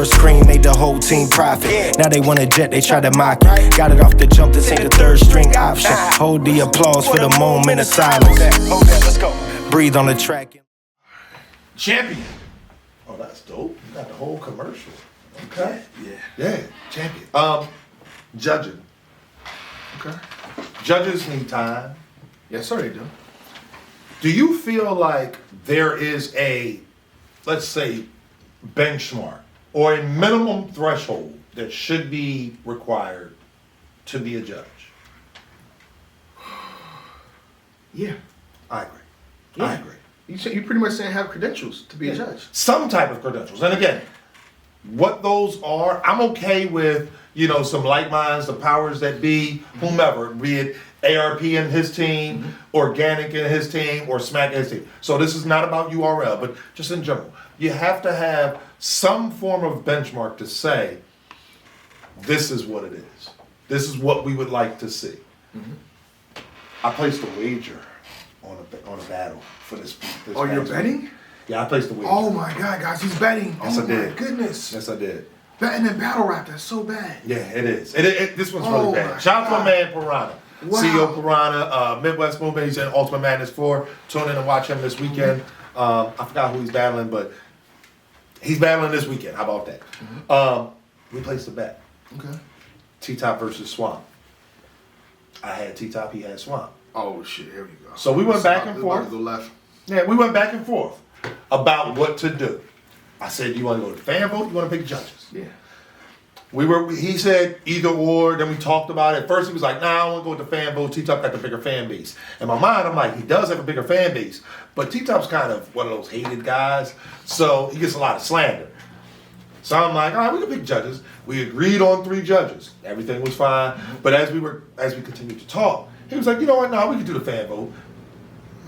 first screen made the whole team profit. Now they want a jet, they try to mock it. Got it off the jump, this ain't the third string option. Hold the applause for the moment of silence. Hold that, let's go. Breathe on the track. Champion. Oh, that's dope. You got the whole commercial. Okay. Yeah, champion. Judging. Okay. Judges need time. Yes, sir, they do. Do you feel like there is a, let's say, benchmark or a minimum threshold that should be required to be a judge? Yeah. I agree. Yeah. I agree. You pretty much saying have credentials to be a judge. Some type of credentials. And again, what those are, I'm okay with, some like minds, the powers that be, whomever, be it ARP and his team, Organic and his team, or Smack and his team. So this is not about URL, but just in general. You have to have some form of benchmark to say, this is what it is. This is what we would like to see. I placed a wager on a battle for this. Oh, you're betting? Yeah, I placed the wager. Oh my God, guys, he's betting. Yes, I did. My goodness. Yes, I did. Betting in battle rap, that's so bad. Yeah, it is. This one's Oh, really my bad. Shout out to my God. man Piranha. Wow. CEO Piranha, Midwest Movement. He's in Ultimate Madness 4. Tune in and watch him this weekend. I forgot who he's battling, but he's battling this weekend. How about that? We placed a bet. Okay. T-Top versus Swamp. I had T-Top, he had Swamp. Oh shit, here we go. So we went back and forth. Go left. Yeah, we went back and forth about what to do. I said, do you want to go to fan vote? You want to pick judges? Yeah. He said either or, then we talked about it. First he was like, nah, I want to go with the fan vote. T-Top got the bigger fan base. In my mind, I'm like, he does have a bigger fan base, but T-Top's kind of one of those hated guys, so he gets a lot of slander. So I'm like, all right, we can pick judges. We agreed on 3 judges. Everything was fine. But as we continued to talk, he was like, you know what, no, we can do the fan vote.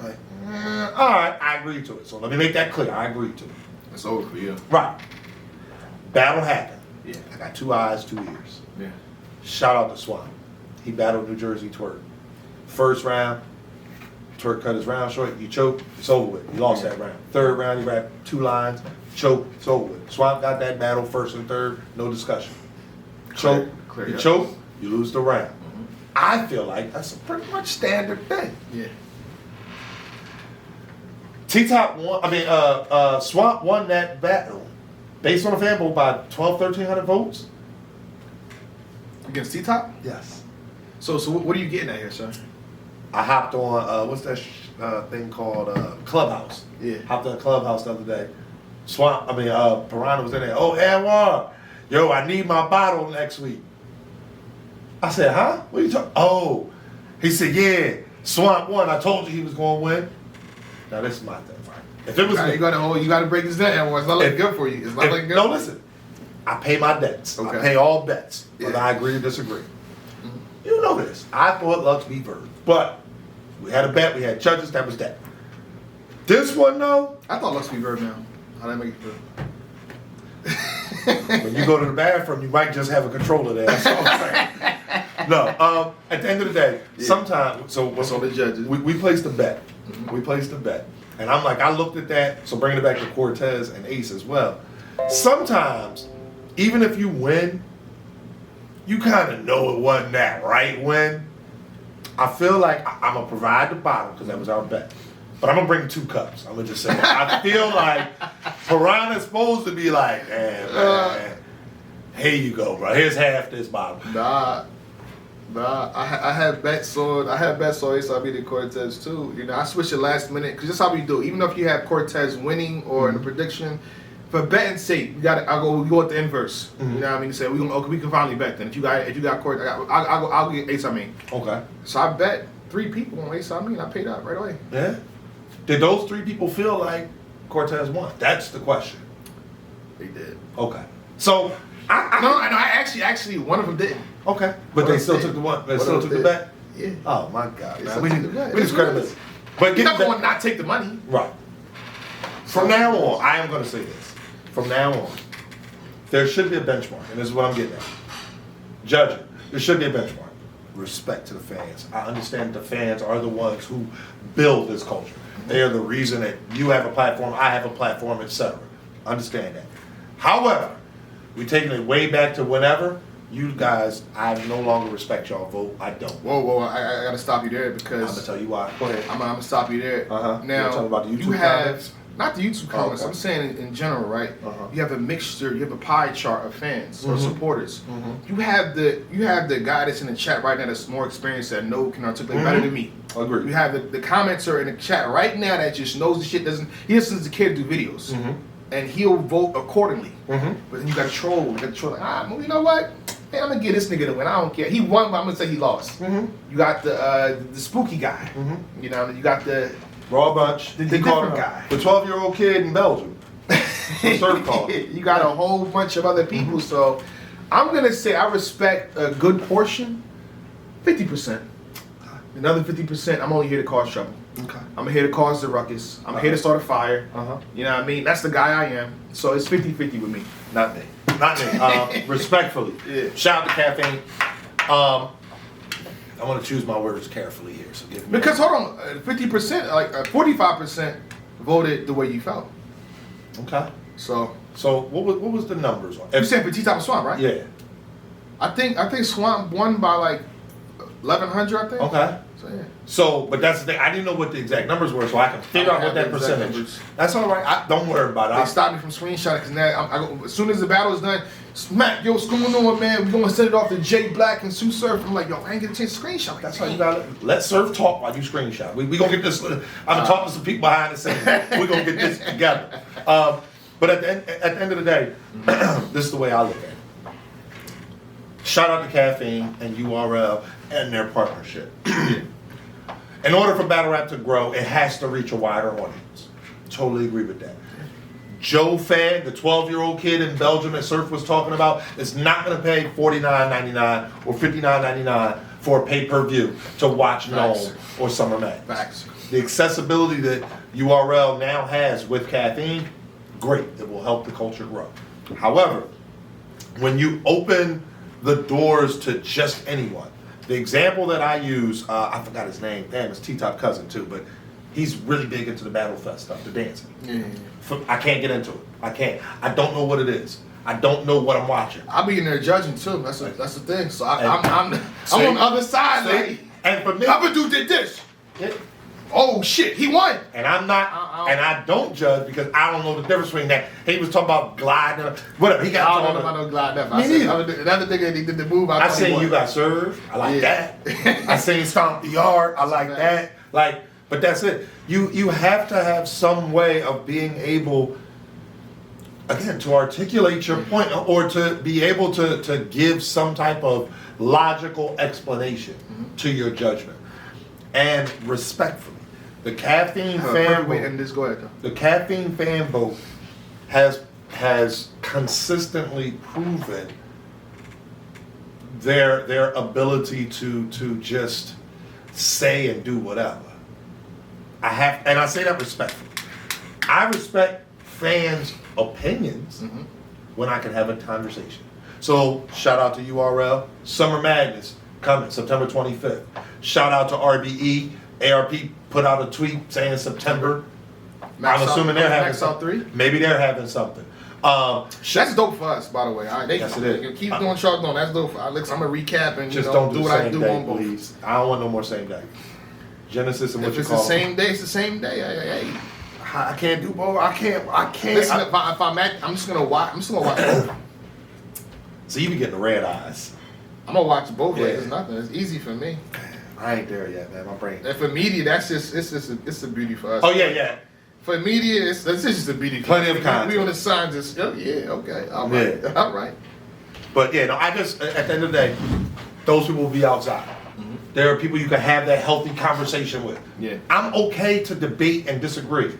I'm like, all right, I agreed to it. So let me make that clear. I agreed to it. It's over for you. Right. Battle happened. Yeah. I got 2 eyes, 2 ears. Yeah. Shout out to Swamp. He battled New Jersey Twerk. First round, Twerk cut his round short. You choke, it's over with. You lost that round. Third round, you rapped 2 lines. Choke, it's over with. Swamp got that battle first and third, no discussion. Choke, Clear, you yeah. choke, you lose the round. I feel like that's a pretty much standard thing. Yeah. T-Top won, Swamp won that battle based on a fan vote by 1,200 votes. Against T-Top? Yes. So what are you getting at here, sir? I hopped on, what's that thing called, Clubhouse. Yeah. Hopped on Clubhouse the other day. Piranha was in there. Oh, Anwar, yo, I need my bottle next week. I said, huh? What are you talking? Oh, he said, yeah, Swamp won. I told you he was going to win. Now, this is my thing. If it was me, You gotta break this down. It's not looking good for you. It's not looking good. No, listen. I pay my debts. Okay. I pay all bets, whether Yeah. I agree or disagree. You know this. I thought Lux beat Verb, but we had a bet. We had judges. That was that. This one, though, I thought Lux be Verb now. How did I make it through? when you go to the bathroom, you might just have a controller there. That's all I'm saying. No, at the end of the day, sometimes, So the judges. we placed a bet. We placed a bet. And I'm like, I looked at that, so bringing it back to Cortez and Ace as well. Sometimes, even if you win, you kind of know it wasn't that right win. I feel like I'm going to provide the bottle, because that was our bet. But I'm going to bring 2 cups. I'm going to just say that. I feel like Piranha's supposed to be like, man, here you go, bro. Here's half this bottle. Nah, I had bets on Ace I beat Cortez too. I switched it last minute because that's how we do. Even if you have Cortez winning or in the prediction, for betting sake, we go with the inverse. You know what I mean? Say we can finally bet then. If you got Cortez, I'll get Ace Okay. So I bet 3 people on Ace I paid out right away. Yeah. Did those 3 people feel like Cortez won? That's the question. They did. Okay. So I actually one of them didn't. Okay. But they still took the one. They still took the bet. Yeah. Oh my God. They Man. still We took need the bet. we need credibility. But You're get not the going to not take the money. right. From now on, I am going to say this. From now on, there should be a benchmark, and this is what I'm getting at. Judging, there should be a benchmark. Respect to the fans. I understand the fans are the ones who build this culture. They are the reason that you have a platform, I have a platform, etc. Understand that. However, We taking it way back to whenever. You guys, I no longer respect y'all vote. I don't. Whoa, I gotta stop you there I'm because gonna tell you why. Go ahead. I'm gonna stop you there. Uh-huh. Now, You're talking about the YouTube you have comments? not the YouTube comments. okay. I'm saying in general, right? Uh-huh. You have a mixture. You have a pie chart of fans or Mhm. supporters. Mhm. You have the guy that's in the chat right now that's more experienced that can articulate better than me. Agree. You have the commenter in the chat right now that just knows the shit doesn't. He listens to kid do videos, and he'll vote accordingly. Mhm. But then you got to troll. You got to troll. Like, well, you know what? Hey, I'm gonna get this nigga to win. I don't care. He won, but I'm gonna say he lost. Mhm. You got the spooky guy. Mhm. You know, you got the Raw bunch. The He called different him guy. The 12-year-old kid in Belgium. Surf call. you got a whole bunch of other people. So I'm gonna say I respect a good portion, 50%. Another 50%. I'm only here to cause trouble. Okay. I'm here to cause the ruckus. I'm here to start a fire. Uh-huh. You know what I mean? That's the guy I am. So it's 50-50 with me. Not me. Not me. Respectfully. Yeah. Shout out to Caffeine. I want to choose my words carefully here, so give me. Because hold on, 50%, like 45% voted the way you felt. Okay. So So what was the numbers on? you said Petit Top Swamp, right? Yeah. I think Swamp won by like 1,100. I think. Okay. So yeah. So, but that's the thing. I didn't know what the exact numbers were, so I can figure out what that the exact percentage. numbers. That's all right. Don't worry about it. They stopped me from screenshotting because now I go, as soon as the battle is done, smack, yo, what's going on, man? We're gonna send it off to Jay Black and Sue Surf. I'm like, yo, I ain't get a chance to screenshot. Like, That's how you gotta let Surf talk while you screenshot. We gonna get this. I'm talking to some people behind the scenes. We're gonna get this together. But at the end of the day, this is the way I look at it. Shout out to Caffeine and URL and their partnership. In order for battle rap to grow, it has to reach a wider audience. Totally agree with that. Joe Fan, the 12-year-old kid in Belgium that Surf was talking about, is not going to pay $49.99 or $59.99 for a pay-per-view to watch Facts. Gnome or Summer Madness. Facts. The accessibility that URL now has with Caffeine, great. It will help the culture grow. However, when you open the doors to just anyone, the example that I use, I forgot his name. Damn, it's T-Top cousin too, but he's really big into the Battle Fest stuff, the dancing. Yeah. I can't get into it. I can't. I don't know what it is. I don't know what I'm watching. I'll be in there judging too. That's the thing. So I'm See? on the other side. See? Like, And for me, other dude did this. Oh shit, he won. and I'm not, and I don't judge because I don't know the difference between that. He was talking about gliding, whatever. He I got don't on know about the, no glide never. Me I said, neither. another nigga he did the move. I thought he seen won. you got served. I like Yeah. that. I seen stomp the yard. I like That's that. Like, but that's it. You have to have some way of being able, again, to articulate your point or to be able to give some type of logical explanation to your judgment. And respectfully, the Caffeine fan Wait, vote, and this go ahead though. the Caffeine fan vote has consistently proven their ability to just say and do whatever. I say that respectfully. I respect fans' opinions when I can have a conversation. So shout out to URL, Summer Madness coming September 25th. Shout out to RBE. ARP put out a tweet saying September. Max I'm out- assuming they're having Max out something. 3. Maybe they're having something. That's dope for us, by the way. All right, Yes, it is. Keep doing Shark doing. That's dope for us. I'm gonna recap and Just you know, don't do what the I same do day, on both. please. I don't want no more same day. Genesis and what If you it's call the same day, it's the same day. Hey. I can't do both. I can't. Listen, if I'm at, I'm just gonna watch both. So you be getting the red eyes. I'm gonna watch both. Yeah. Like, it's nothing. It's easy for me. I ain't there yet, man. My brain. And for media, that's just it's a beauty for us. Oh yeah. For media, it's just a beauty. Plenty of We content. on the signs. Just yeah, okay, all right, Yeah. all right. But yeah, no. I just at the end of the day, those people will be outside. There are people you can have that healthy conversation with. Yeah. I'm okay to debate and disagree.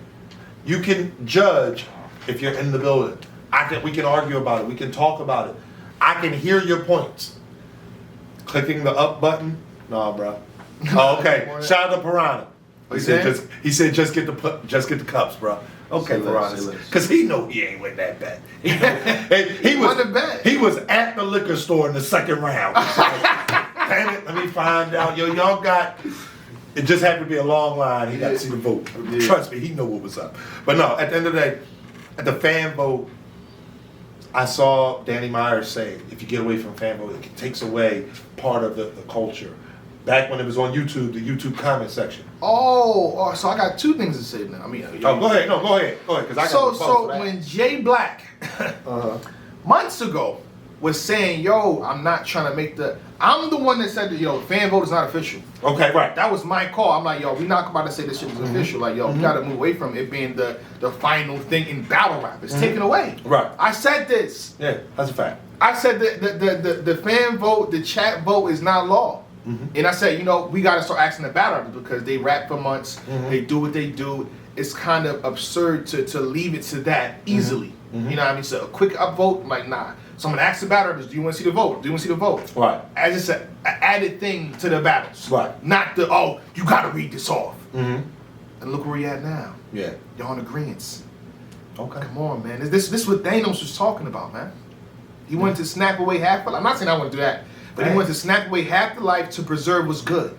You can judge if you're in the building. We can argue about it. We can talk about it. I can hear your points. Clicking the up button, no, bro. Oh, okay. Shout out to Piranha. He said just get the cups, bro. Okay, Say less, Piranha. say less. Because he know he ain't with that bet. He won the bet. He was at the liquor store in the second round. Damn it, let me find out. Yo, y'all got. It just happened to be a long line. He got to see the vote. Yeah. Trust me, he know what was up. But no, at the end of the day, at the fan vote, I saw Danny Myers say, if you get away from fan vote, it takes away part of the culture. Back when it was on YouTube, the YouTube comment section. Oh, so I got two things to say now. I mean, Oh, go ahead. No, go ahead. Go ahead, because I got so when Jay Black months ago was saying, "Yo, I'm not trying to make I'm the one that said that, yo, fan vote is not official." Okay, right. That was my call. I'm like, yo, we're not about to say this shit is official. Like, yo, we gotta move away from it being the final thing in battle rap. It's taken away. Right. I said this. Yeah, that's a fact. I said that the fan vote, the chat vote is not law. And I said, you know, we gotta start asking the battle rappers because they rap for months, they do what they do. It's kind of absurd to leave it to that easily. You know what I mean? So a quick upvote, I'm like, nah. So I'm gonna ask the battle rappers, do you want to see the vote? Do you want to see the vote? Right. As it's an added thing to the battles. Right. Not the, oh, you gotta read this off. And look where we at now. Yeah. Y'all in agreeance. Okay. Come on, man. This is what Thanos was talking about, man. He wanted to snap away half the life. I'm not saying I want to do that, but he wanted to snap away half the life to preserve what's good.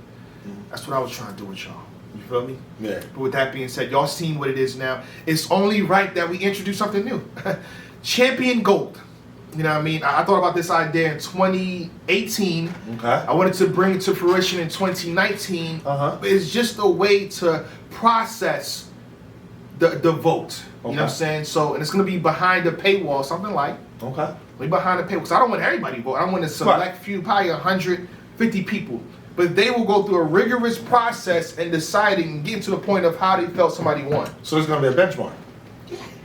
That's what I was trying to do with y'all. You feel me? Yeah. But with that being said, y'all seen what it is now. It's only right that we introduce something new. Champion Gold. You know what I mean? I thought about this idea in 2018. Okay. I wanted to bring it to fruition in 2019. But it's just a way to process the vote. You know what I'm saying? So, and it's going to be behind a paywall, something like. Okay. Behind the paywall. Because I don't want everybody to vote. I want to select few, probably 150 people. But they will go through a rigorous process in deciding and getting to the point of how they felt somebody won. So it's going to be a benchmark.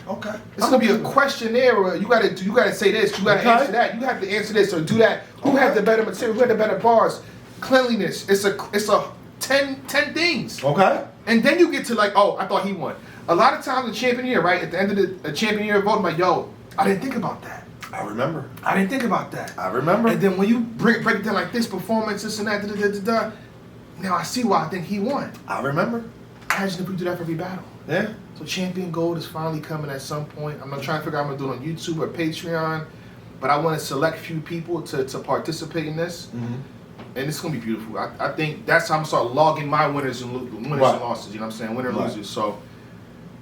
Okay. It's gonna be a questionnaire where you gotta say this, you gotta answer that, you have to answer this or do that. Who had the better material, who had the better bars, cleanliness. It's a 10 things. Okay. And then you get to like, oh, I thought he won. A lot of times the champion year, right? At the end of the champion year vote, I'm like, yo, I didn't think about that. I remember. I didn't think about that. I remember. And then when you break it down like this, performance, this and that, now I see why I think he won. I remember. Imagine if we do that for every battle. Yeah. So Champion Gold is finally coming at some point. I'm not trying to figure out I'm gonna do it on YouTube or Patreon, but I want to select few people to participate in this, and it's gonna be beautiful. I think that's how I'm gonna start logging my winners and losses. You know what I'm saying? Winner and losers. So,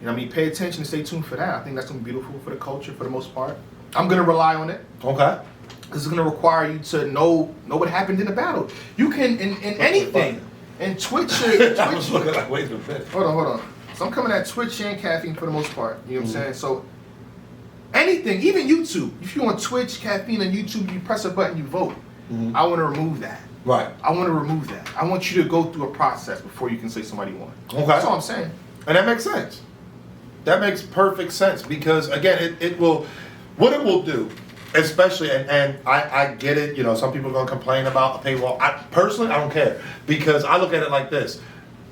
you know what I mean? Pay attention and stay tuned for that. I think that's gonna be beautiful for the culture for the most part. I'm gonna rely on it. Okay. This is gonna require you to know what happened in the battle. You can in anything. And Twitch. I was looking like, wait a minute. Hold on. So I'm coming at Twitch and Caffeine for the most part. You know what I'm saying? So anything, even YouTube. If you want Twitch, Caffeine, and YouTube, you press a button, you vote. I want to remove that. Right. I want to remove that. I want you to go through a process before you can say somebody won. Okay. That's all I'm saying. And that makes sense. That makes perfect sense because again, it will do, especially and I get it, you know, some people are gonna complain about a paywall. I personally I don't care because I look at it like this.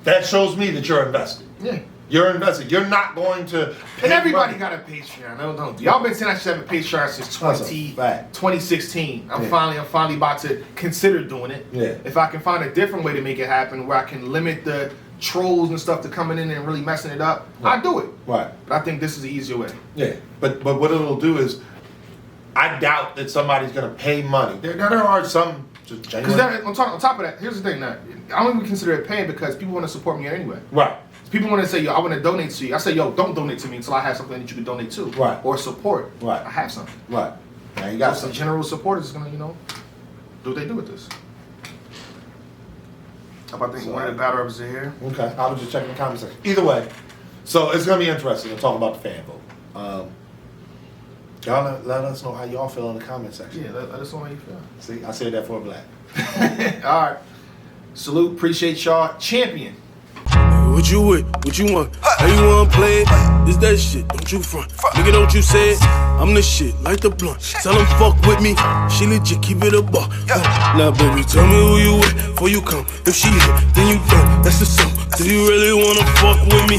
That shows me that you're invested. Yeah. You're invested. You're not going to pay And everybody money. got a Patreon. No. Y'all been saying I should have a Patreon since 2016. I'm finally about to consider doing it. Yeah. If I can find a different way to make it happen where I can limit the trolls and stuff to coming in and really messing it up, I'll do it. Right. But I think this is the easier way. Yeah. But what it'll do is I doubt that somebody's gonna pay money. There are some just Because genuine. on top of that, here's the thing now. I don't even consider it paying because people want to support me anyway. Right. People want to say, yo, I want to donate to you. I say, yo, don't donate to me until I have something that you can donate to. Right. Or support. Right. I have something. Right. Now you got So some some. general supporters is gonna, do what they do with this. How about think one of the battle rappers are here? Okay. I was just checking the comment section. Either way, so it's gonna be interesting to talk about the fan vote. Y'all let us know how y'all feel in the comment section. Yeah, let us know how you feel. See, I said that for a black. All right. Salute, appreciate y'all. Champion. What you with? What you want? How you wanna play it? It's that shit, don't you front. Nigga, don't you say it? I'm the shit, like the blunt. Tell them fuck with me. She legit, keep it a buck. Now, baby, tell me who you with before you come. If she hit, then you don't. That's the song. Do you really wanna fuck with me?